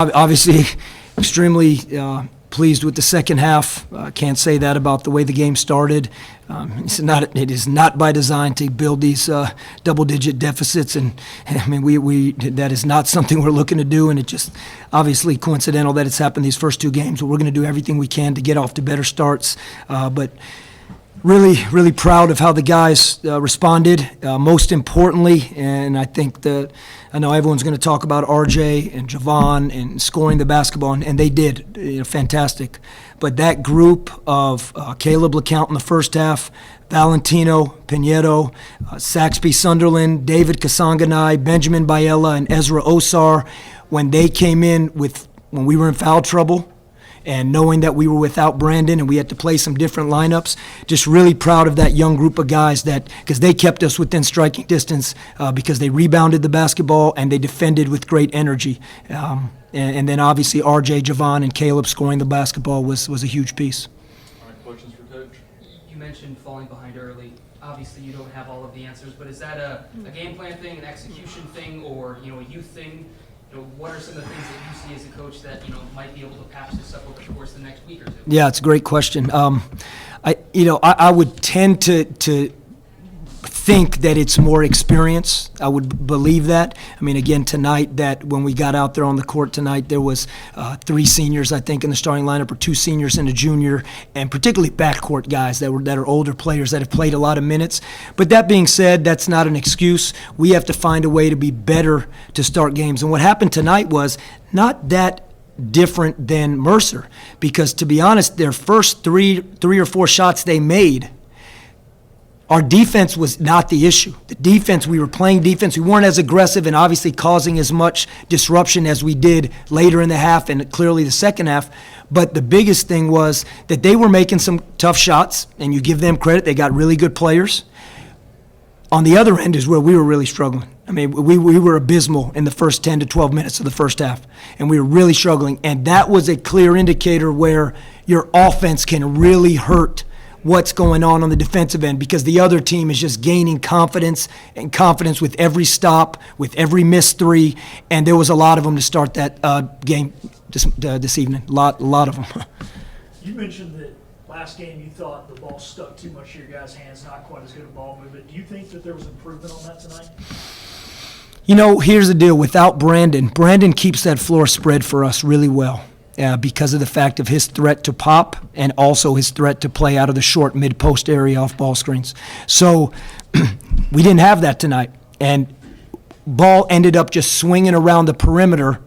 Obviously, extremely pleased with the second half. Can't say that about the way the game started. It is not by design to build these double-digit deficits, and I mean we that is not something we're looking to do. And it just obviously coincidental that it's happened these first two games. But we're going to do everything we can to get off to better starts. But really proud of how the guys responded. Most importantly, and I know everyone's going to talk about RJ and Javon and scoring the basketball, and they did, fantastic. But that group of Caleb LeCount in the first half, Valentino, Pinedo, Saxby Sunderland, David Kasanganai, Benjamin Biella, and Ezra Osar, when they came in when we were in foul trouble, and knowing that we were without Brandon and we had to play some different lineups, just really proud of that young group of guys because they kept us within striking distance because they rebounded the basketball and they defended with great energy. And then obviously RJ, Javon, and Caleb scoring the basketball was a huge piece. All right, questions for Coach? You mentioned falling behind early. Obviously you don't have all of the answers, but is that a game plan thing, an execution thing, or a youth thing? What are some of the things that you see as a coach that might be able to patch this up over the course of the next week or two? Yeah, it's a great question. I would tend to think that it's more experience. I would believe that. I mean, again, tonight, that when we got out there on the court tonight, there was 3 seniors, I think, in the starting lineup, or 2 seniors and a junior, and particularly backcourt guys that are older players that have played a lot of minutes. But that being said, that's not an excuse. We have to find a way to be better to start games. And what happened tonight was not that different than Mercer, because to be honest, their first three or four shots they made, our defense was not the issue. The defense, we were playing defense. We weren't as aggressive and obviously causing as much disruption as we did later in the half and clearly the second half. But the biggest thing was that they were making some tough shots, and you give them credit. They got really good players. On the other end is where we were really struggling. I mean, we were abysmal in the first 10 to 12 minutes of the first half, and we were really struggling. And that was a clear indicator where your offense can really hurt what's going on the defensive end, because the other team is just gaining confidence with every stop, with every missed three, and there was a lot of them to start that game this evening. A lot of them. You mentioned that last game you thought the ball stuck too much to your guys' hands, not quite as good a ball movement. Do you think that there was improvement on that tonight? Here's the deal. Without Brandon keeps that floor spread for us really well. Because of the fact of his threat to pop and also his threat to play out of the short mid-post area off ball screens. So we didn't have that tonight. And ball ended up just swinging around the perimeter.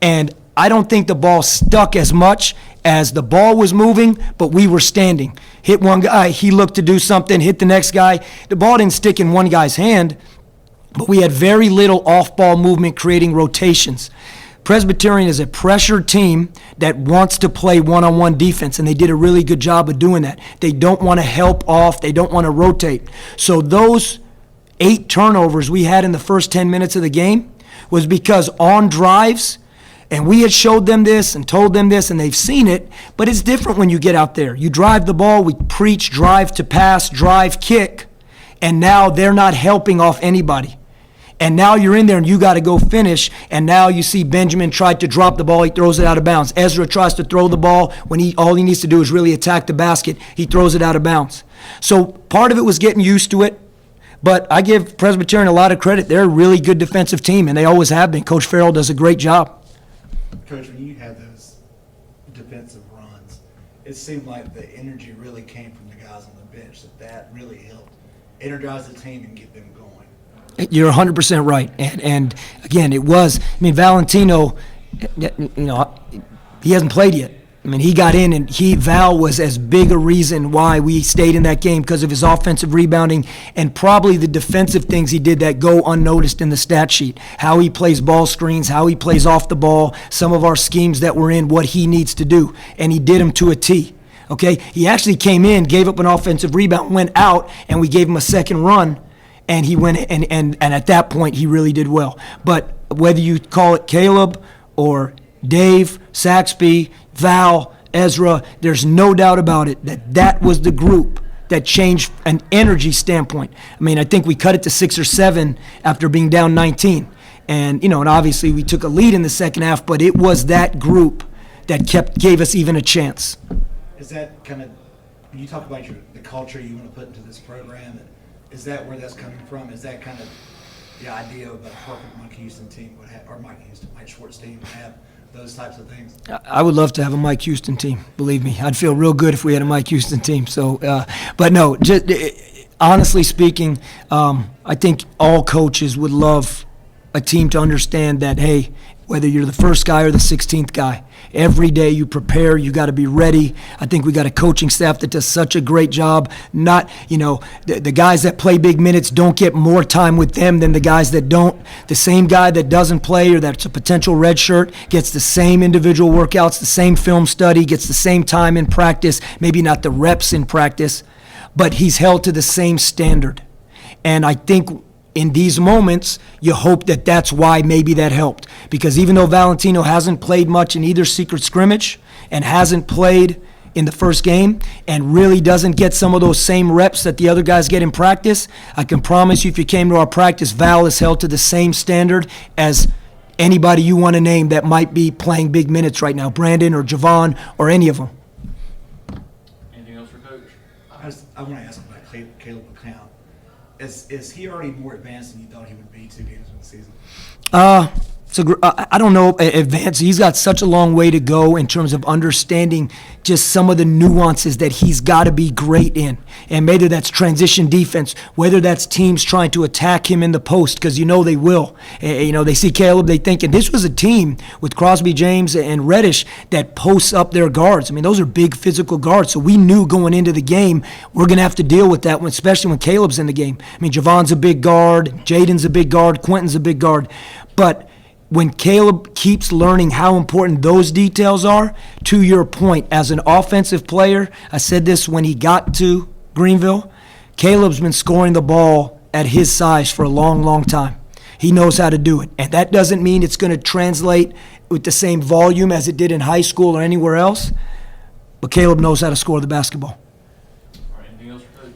And I don't think the ball stuck as much as the ball was moving, but we were standing. Hit one guy, he looked to do something, hit the next guy. The ball didn't stick in one guy's hand, but we had very little off-ball movement creating rotations. Presbyterian is a pressured team that wants to play one-on-one defense, and they did a really good job of doing that. They don't want to help off. They don't want to rotate. So those 8 turnovers we had in the first 10 minutes of the game was because on drives, and we had showed them this and told them this, and they've seen it, but it's different when you get out there. You drive the ball, we preach drive to pass, drive, kick, and now they're not helping off anybody. And now you're in there and you got to go finish, and now you see Benjamin tried to drop the ball, he throws it out of bounds. Ezra tries to throw the ball when all he needs to do is really attack the basket, he throws it out of bounds. So part of it was getting used to it, but I give Presbyterian a lot of credit. They're a really good defensive team, and they always have been. Coach Farrell does a great job. Coach, when you had those defensive runs, it seemed like the energy really came from the guys on the bench, that really helped energize the team and get them going. You're 100% right. And again, it was, Valentino, he hasn't played yet. He got in, and Val was as big a reason why we stayed in that game, because of his offensive rebounding and probably the defensive things he did that go unnoticed in the stat sheet. How he plays ball screens, how he plays off the ball, some of our schemes that we're in, what he needs to do. And he did them to a T. Okay? He actually came in, gave up an offensive rebound, went out, and we gave him a second run. And he went, and at that point, he really did well. But whether you call it Caleb or Dave, Saxby, Val, Ezra, there's no doubt about it that was the group that changed an energy standpoint. I think we cut it to 6 or 7 after being down 19. And, and obviously we took a lead in the second half, but it was that group that gave us even a chance. Is that kind of, when you talk about the culture you want to put into this program, is that where that's coming from? Is that kind of the idea of a perfect Mike Houston team would have, or Mike Schwartz team would have those types of things? I would love to have a Mike Houston team, believe me. I'd feel real good if we had a Mike Houston team. So, but no, just honestly speaking, I think all coaches would love a team to understand that, hey, whether you're the first guy or the 16th guy, every day you prepare, you got to be ready. I think we got a coaching staff that does such a great job. Not, the guys that play big minutes don't get more time with them than the guys that don't. The same guy that doesn't play or that's a potential red shirt gets the same individual workouts, the same film study, gets the same time in practice, maybe not the reps in practice, but he's held to the same standard. And I think in these moments, you hope that that's why maybe that helped. Because even though Valentino hasn't played much in either secret scrimmage and hasn't played in the first game and really doesn't get some of those same reps that the other guys get in practice, I can promise you if you came to our practice, Val is held to the same standard as anybody you want to name that might be playing big minutes right now, Brandon or Javon or any of them. Anything else for Coach? I want to ask about Caleb McCown. Is he already more advanced than you thought he would be 2 games in the season? I don't know, advanced. He's got such a long way to go in terms of understanding just some of the nuances that he's got to be great in. And whether that's transition defense, whether that's teams trying to attack him in the post, because they will. They see Caleb, they think, and this was a team with Crosby, James, and Reddish that posts up their guards. I mean, those are big physical guards. So we knew going into the game, we're going to have to deal with that, especially when Caleb's in the game. I mean, Javon's a big guard, Jaden's a big guard, Quentin's a big guard. But when Caleb keeps learning how important those details are, to your point, as an offensive player, I said this when he got to Greenville, Caleb's been scoring the ball at his size for a long, long time. He knows how to do it. And that doesn't mean it's going to translate with the same volume as it did in high school or anywhere else, but Caleb knows how to score the basketball. All right, anything else for Coach?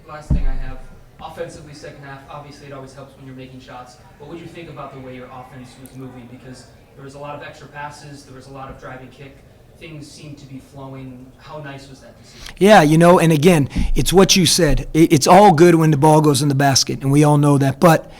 Last thing I have, offensively, second half, obviously it always helps when you're making shots. What would you think about the way your offense was moving? Because there was a lot of extra passes, there was a lot of driving kick. Things seemed to be flowing. How nice was that to see? Yeah, and again, it's what you said. It's all good when the ball goes in the basket, and we all know that. But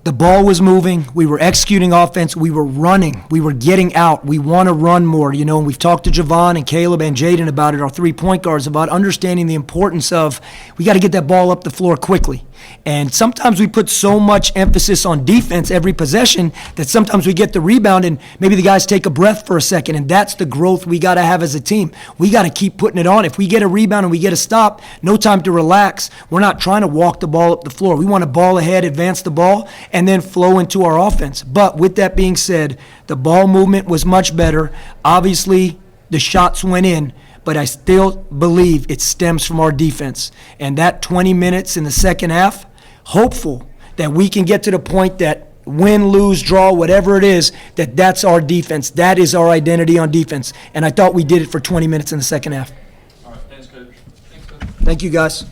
the ball was moving. We were executing offense. We were running. We were getting out. We want to run more, and we've talked to Javon and Caleb and Jaden about it, our 3-point guards, about understanding the importance of we got to get that ball up the floor quickly. And sometimes we put so much emphasis on defense every possession that sometimes we get the rebound and maybe the guys take a breath for a second, and that's the growth we got to have as a team. We got to keep putting it on. If we get a rebound and we get a stop, no time to relax. We're not trying to walk the ball up the floor. We want to ball ahead, advance the ball, and then flow into our offense. But with that being said, the ball movement was much better. Obviously, the shots went in, but I still believe it stems from our defense. And that 20 minutes in the second half, hopeful that we can get to the point that win, lose, draw, whatever it is, that's our defense. That is our identity on defense. And I thought we did it for 20 minutes in the second half. All right, thanks, Coach. Thanks, Coach. Thank you, guys.